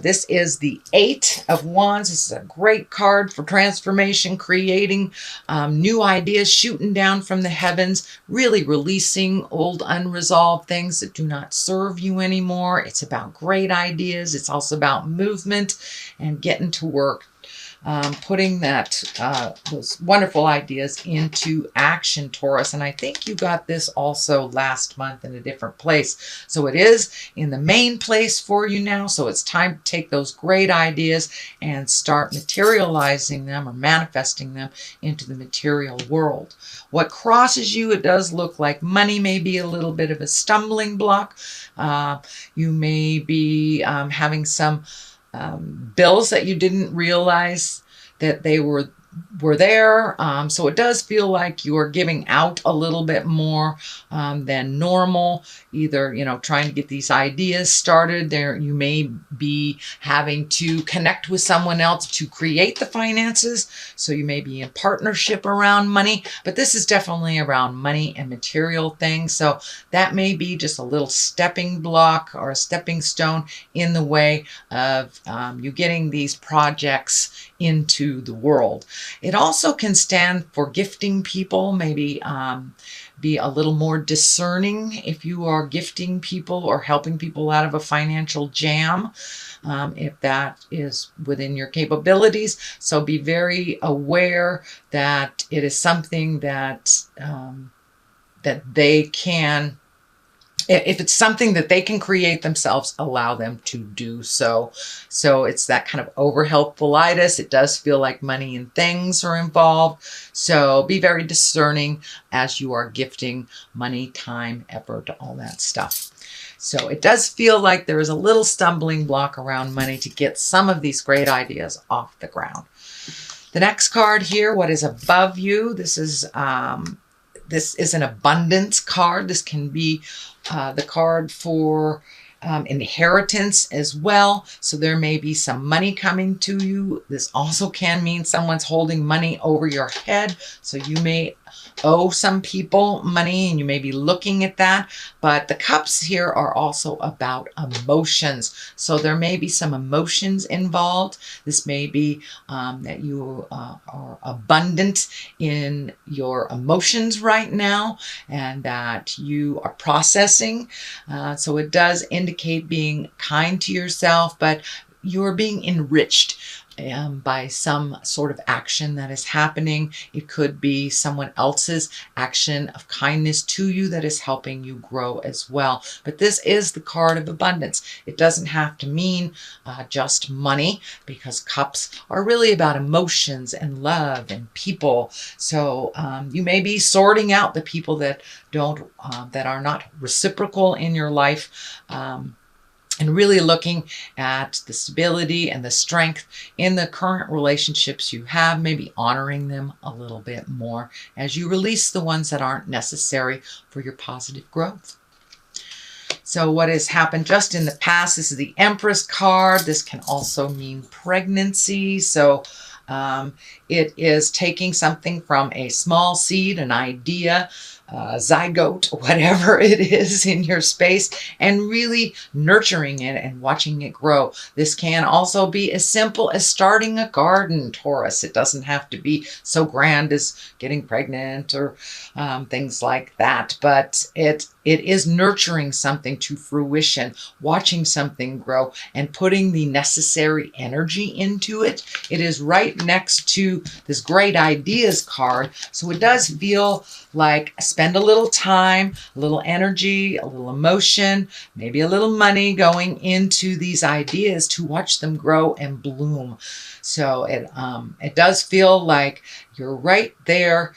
This is the Eight of Wands. This is a great card for transformation, creating new ideas, shooting down from the heavens, really releasing old unresolved things that do not serve you anymore. It's about great ideas. It's also about movement and getting to work. Putting those wonderful ideas into action, Taurus. And I think you got this also last month in a different place. So it is in the main place for you now. So it's time to take those great ideas and start materializing them or manifesting them into the material world. What crosses you, it does look like money may be a little bit of a stumbling block. You may be having some bills that you didn't realize that they were there. So it does feel like you are giving out a little bit more than normal. Either, trying to get these ideas started. There, you may be having to connect with someone else to create the finances. So you may be in partnership around money, but this is definitely around money and material things. So that may be just a little stepping block or a stepping stone in the way of you getting these projects into the world. It also can stand for gifting people, maybe be a little more discerning if you are gifting people or helping people out of a financial jam, if that is within your capabilities. So be very aware that it is something that that they can, if it's something that they can create themselves, allow them to do so. So it's that kind of over-helpfulitis. It does feel like money and things are involved. So be very discerning as you are gifting money, time, effort, all that stuff. So it does feel like there is a little stumbling block around money to get some of these great ideas off the ground. The next card here, what is above you? This is an abundance card. This can be the card for inheritance as well. So there may be some money coming to you. This also can mean someone's holding money over your head. So you may owe some people money and you may be looking at that. But the cups here are also about emotions. So there may be some emotions involved. This may be that you are abundant in your emotions right now and that you are processing. So it does indicate being kind to yourself, but you're being enriched by some sort of action that is happening. It could be someone else's action of kindness to you that is helping you grow as well. But this is the card of abundance. It doesn't have to mean just money, because cups are really about emotions and love and people. So you may be sorting out the people that that are not reciprocal in your life. And really looking at the stability and the strength in the current relationships you have, maybe honoring them a little bit more as you release the ones that aren't necessary for your positive growth. So what has happened just in the past, this is the Empress card. This can also mean pregnancy. So it is taking something from a small seed, an idea, zygote, whatever it is in your space, and really nurturing it and watching it grow. This can also be as simple as starting a garden, Taurus. It doesn't have to be so grand as getting pregnant or things like that, but it is nurturing something to fruition, watching something grow and putting the necessary energy into it. It is right next to this great ideas card. So it does feel like spend a little time, a little energy, a little emotion, maybe a little money going into these ideas to watch them grow and bloom. So it does feel like you're right there.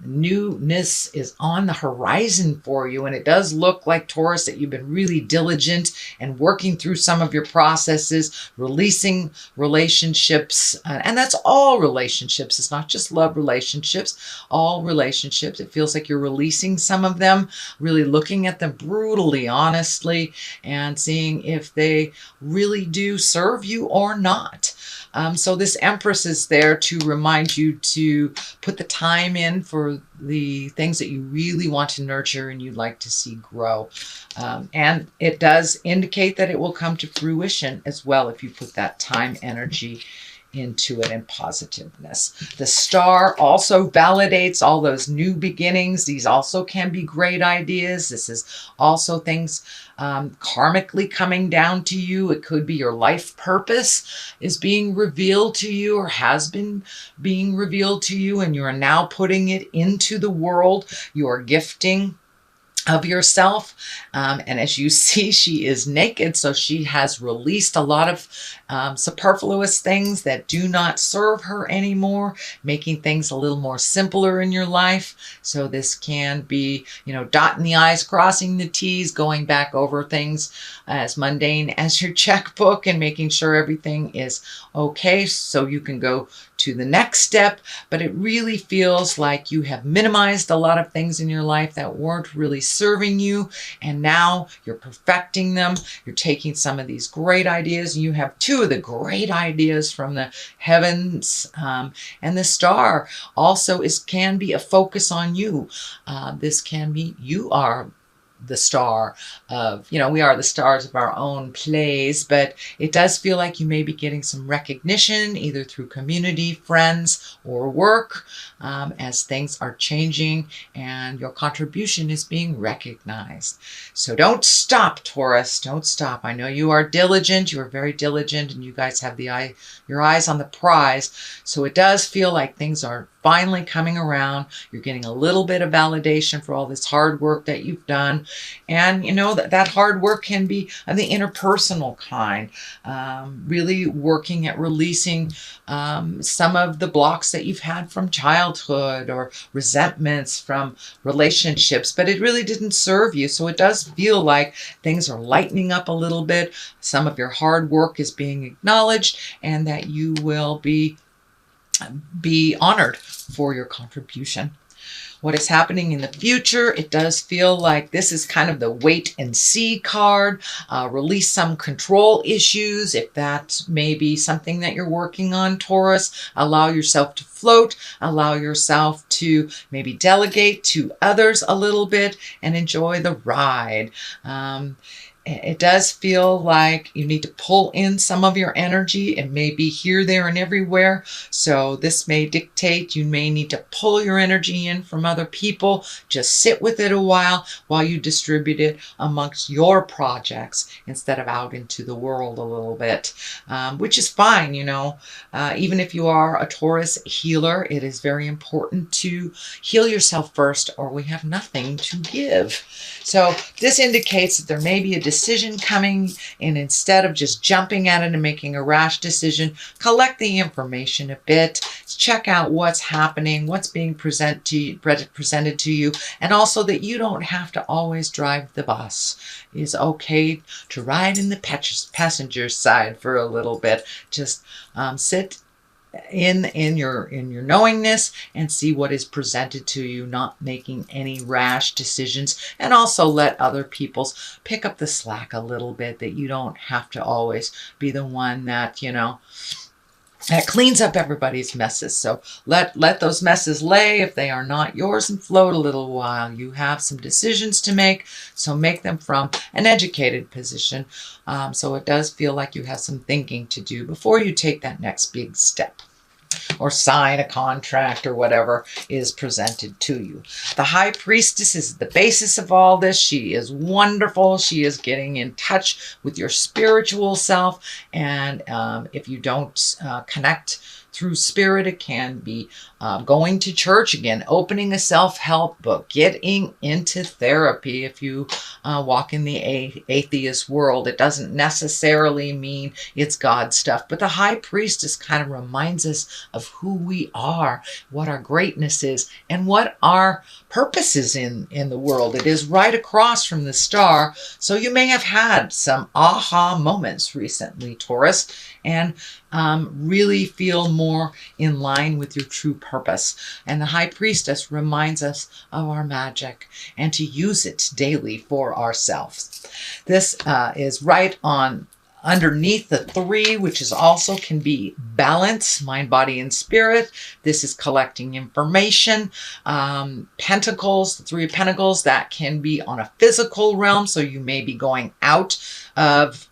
Newness is on the horizon for you. And it does look like, Taurus, that you've been really diligent and working through some of your processes, releasing relationships. And that's all relationships. It's not just love relationships, all relationships. It feels like you're releasing some of them, really looking at them brutally, honestly, and seeing if they really do serve you or not. So this Empress is there to remind you to put the time in for the things that you really want to nurture and you'd like to see grow. And it does indicate that it will come to fruition as well if you put that time, energy into it, and positiveness. The Star also validates all those new beginnings. These also can be great ideas. This is also things karmically coming down to you. It could be your life purpose is being revealed to you or has been being revealed to you, and you are now putting it into the world. You are gifting of yourself. And as you see, she is naked. So she has released a lot of superfluous things that do not serve her anymore, making things a little more simpler in your life. So this can be, dotting the I's, crossing the T's, going back over things as mundane as your checkbook and making sure everything is okay so you can go to the next step. But it really feels like you have minimized a lot of things in your life that weren't really serving you, and now you're perfecting them. You're taking some of these great ideas, and you have two of the great ideas from the heavens, and the Star also can be a focus on you. This can be, you are the star of, we are the stars of our own plays, but it does feel like you may be getting some recognition either through community, friends, or work as things are changing and your contribution is being recognized. So don't stop, Taurus. Don't stop. I know you are diligent. You are very diligent, and you guys have your eyes on the prize. So it does feel like things are finally coming around. You're getting a little bit of validation for all this hard work that you've done. And that hard work can be of the interpersonal kind, really working at releasing some of the blocks that you've had from childhood or resentments from relationships, but it really didn't serve you. So it does feel like things are lightening up a little bit. Some of your hard work is being acknowledged, and that you will be honored for your contribution. What is happening in the future? It does feel like this is kind of the wait and see card. Release some control issues. If that may be something that you're working on, Taurus, allow yourself to float. Allow yourself to maybe delegate to others a little bit and enjoy the ride. It does feel like you need to pull in some of your energy. It may be here, there, and everywhere. So this may dictate you may need to pull your energy in from other people. Just sit with it a while you distribute it amongst your projects instead of out into the world a little bit, which is fine, Even if you are a Taurus healer, it is very important to heal yourself first, or we have nothing to give. So this indicates that there may be a decision coming, and instead of just jumping at it and making a rash decision, collect the information a bit, check out what's happening, what's being presented to you, and also that you don't have to always drive the bus. It's okay to ride in the passenger side for a little bit. Just sit in your knowingness and see what is presented to you, not making any rash decisions, and also let other people pick up the slack a little bit, that you don't have to always be the one that that cleans up everybody's messes. So let those messes lay if they are not yours, and float a little while. You have some decisions to make, so make them from an educated position. So it does feel like you have some thinking to do before you take that next big step or sign a contract or whatever is presented to you. The High Priestess is the basis of all this. She is wonderful. She is getting in touch with your spiritual self. And if you don't connect through spirit, it can be going to church again, opening a self-help book, getting into therapy. If you walk in the atheist world, it doesn't necessarily mean it's God stuff, but the High Priestess kind of reminds us of who we are, what our greatness is, and what our purpose is in the world. It is right across from the Star, so you may have had some aha moments recently, Taurus, and really feel more in line with your true purpose. And the High Priestess reminds us of our magic and to use it daily for ourselves. This is right on underneath the 3, which is also can be balance, mind, body, and spirit. This is collecting information. Pentacles, the 3 of Pentacles, that can be on a physical realm. So you may be going out of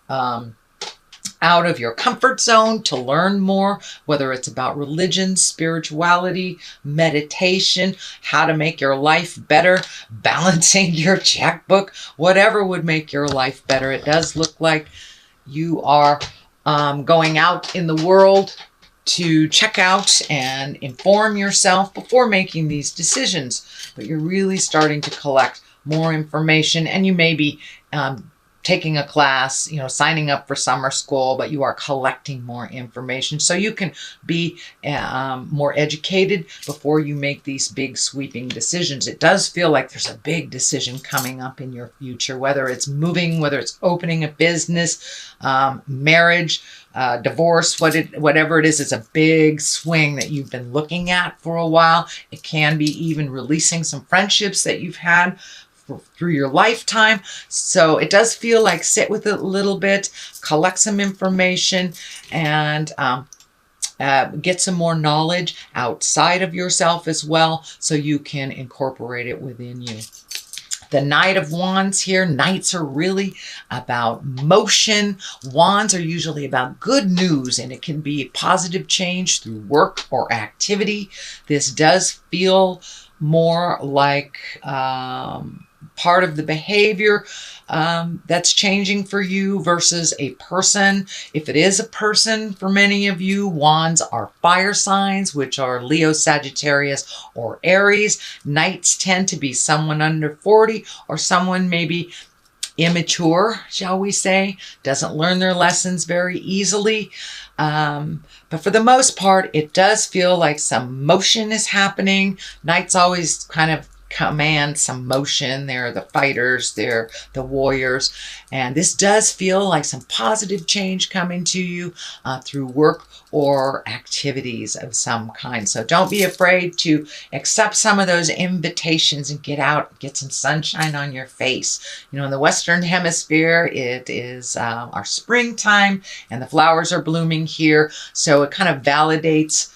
your comfort zone to learn more, whether it's about religion, spirituality, meditation, how to make your life better, balancing your checkbook, whatever would make your life better. It does look like you are going out in the world to check out and inform yourself before making these decisions, but you're really starting to collect more information, and you may be taking a class, you know, signing up for summer school, but you are collecting more information so you can be more educated before you make these big sweeping decisions. It does feel like there's a big decision coming up in your future, whether it's moving, whether it's opening a business, marriage, divorce, whatever it is. It's a big swing that you've been looking at for a while. It can be even releasing some friendships that you've had through your lifetime. So it does feel like sit with it a little bit, collect some information, and get some more knowledge outside of yourself as well, so you can incorporate it within you. The Knight of Wands here. Knights are really about motion. Wands are usually about good news, and it can be positive change through work or activity. This does feel more like part of the behavior that's changing for you versus a person. If it is a person, for many of you, Wands are fire signs, which are Leo, Sagittarius, or Aries. Knights tend to be someone under 40 or someone maybe immature, shall we say, doesn't learn their lessons very easily. But for the most part, it does feel like some motion is happening. Knights always kind of command some motion. They're the fighters, they're the warriors, and this does feel like some positive change coming to you through work or activities of some kind. So don't be afraid to accept some of those invitations and get out, get some sunshine on your face. You know, in the Western Hemisphere, it is our springtime and the flowers are blooming here, so it kind of validates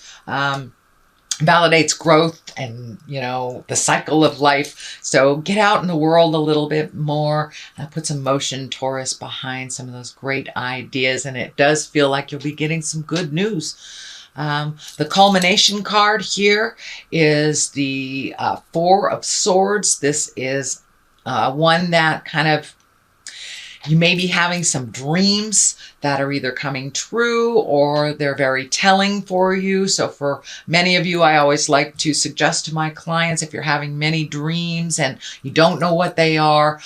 growth and, you know, the cycle of life. So get out in the world a little bit more, put some motion, Taurus, behind some of those great ideas, and it does feel like you'll be getting some good news. The culmination card here is the 4 of Swords. This is one that kind of, you may be having some dreams that are either coming true or they're very telling for you. So for many of you, I always like to suggest to my clients, if you're having many dreams and you don't know what they are,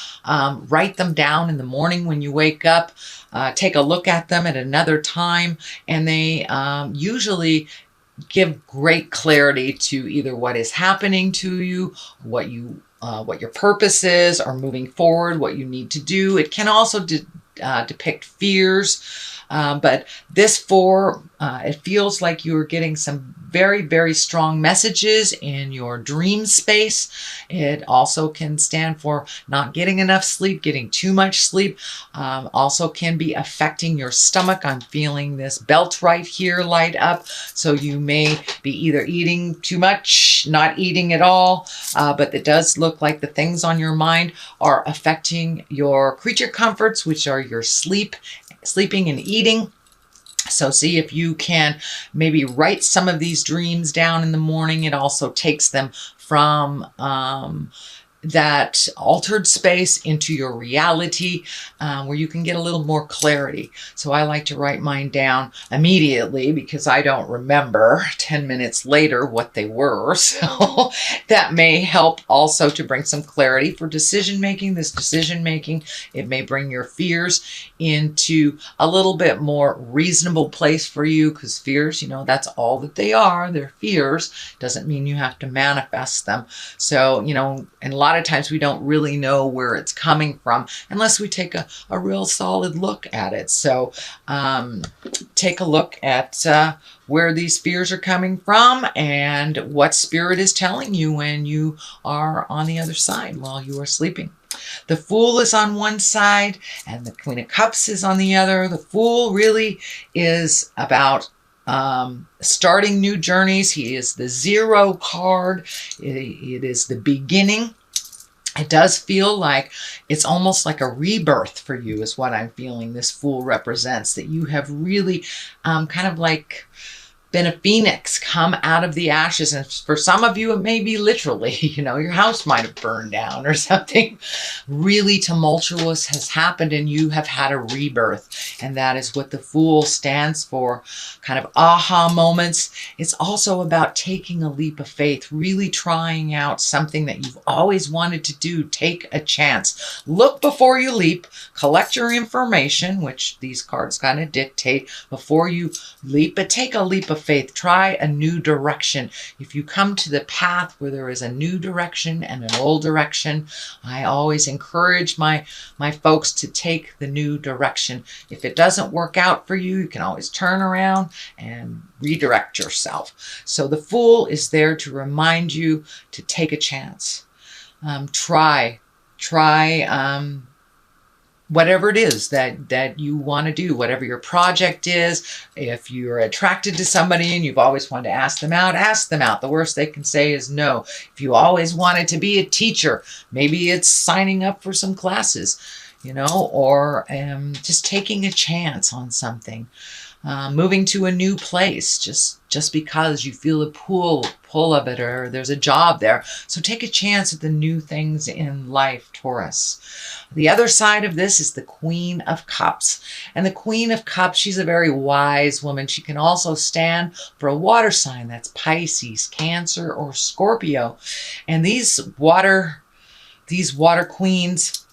write them down in the morning when you wake up. Take a look at them at another time, and they usually give great clarity to either what is happening to you, what your purpose is, or moving forward, what you need to do. It can also depict fears, but this 4, it feels like you're getting some very, very strong messages in your dream space. It also can stand for not getting enough sleep, getting too much sleep. Also can be affecting your stomach. I'm feeling this belt right here light up. So you may be either eating too much, not eating at all, but it does look like the things on your mind are affecting your creature comforts, which are your sleeping and eating. So see if you can maybe write some of these dreams down in the morning. It also takes them from that altered space into your reality, where you can get a little more clarity. So I like to write mine down immediately because I don't remember 10 minutes later what they were. So that may help also to bring some clarity for decision making. This decision making, it may bring your fears into a little bit more reasonable place for you, because fears, you know, that's all that they are. They're fears. Doesn't mean you have to manifest them. So, you know, and a lot of times we don't really know where it's coming from unless we take a real solid look at it. So take a look at where these fears are coming from and what spirit is telling you when you are on the other side while you are sleeping. The Fool is on one side and the Queen of Cups is on the other. The Fool really is about starting new journeys. He is the 0 card. It is the beginning. It does feel like it's almost like a rebirth for you is what I'm feeling this Fool represents, that you have really kind of like been a phoenix, come out of the ashes. And for some of you, it may be literally, your house might have burned down or something really tumultuous has happened and you have had a rebirth. And that is what the Fool stands for, kind of aha moments. It's also about taking a leap of faith, really trying out something that you've always wanted to do. Take a chance. Look before you leap. Collect your information, which these cards kind of dictate before you leap, but take a leap of faith. Try a new direction. If you come to the path where there is a new direction and an old direction, I always encourage my folks to take the new direction. If it doesn't work out for you, you can always turn around and redirect yourself. So the Fool is there to remind you to take a chance. Try whatever it is that you want to do, whatever your project is. If you're attracted to somebody and you've always wanted to ask them out, ask them out. The worst they can say is no. If you always wanted to be a teacher, maybe it's signing up for some classes, or just taking a chance on something. Moving to a new place just because you feel a pull of it, or there's a job there. So take a chance at the new things in life, Taurus. The other side of this is the Queen of Cups. And the Queen of Cups, she's a very wise woman. She can also stand for a water sign. That's Pisces, Cancer, or Scorpio. And these water queens,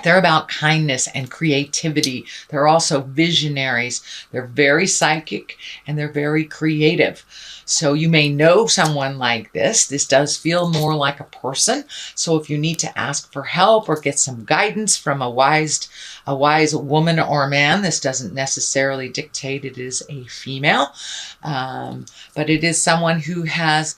they're about kindness and creativity. They're also visionaries. They're very psychic and they're very creative. So you may know someone like this. This does feel more like a person. So if you need to ask for help or get some guidance from a wise woman or man, this doesn't necessarily dictate it is a female, but it is someone who has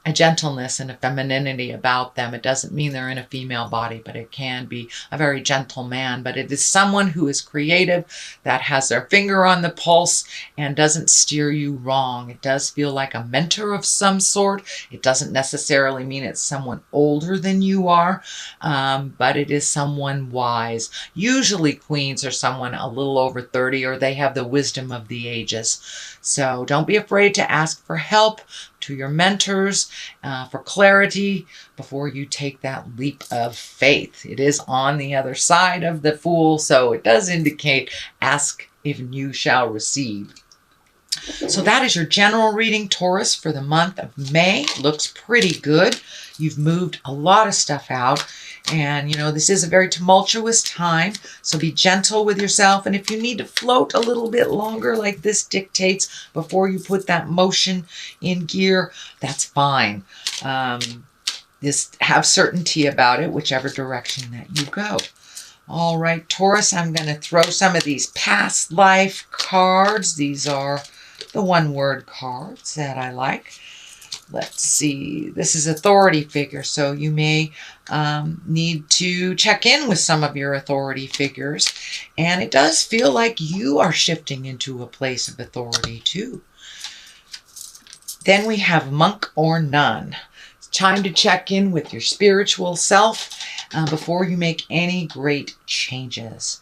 a gentleness and a femininity about them. It doesn't mean they're in a female body, but it can be a very gentle man. But it is someone who is creative, that has their finger on the pulse and doesn't steer you wrong. It does feel like a mentor of some sort. It doesn't necessarily mean it's someone older than you are, but it is someone wise. Usually queens are someone a little over 30, or they have the wisdom of the ages. So don't be afraid to ask for help, to your mentors, for clarity before you take that leap of faith. It is on the other side of the Fool, so it does indicate ask if you shall receive. So that is your general reading, Taurus, for the month of May. Looks pretty good. You've moved a lot of stuff out. And, this is a very tumultuous time, so be gentle with yourself. And if you need to float a little bit longer, like this dictates, before you put that motion in gear, that's fine. Just have certainty about it, whichever direction that you go. All right, Taurus, I'm going to throw some of these past life cards. These are the one-word cards that I like. Let's see, this is authority figure, so you may need to check in with some of your authority figures. And it does feel like you are shifting into a place of authority too. Then we have Monk or Nun. It's time to check in with your spiritual self before you make any great changes.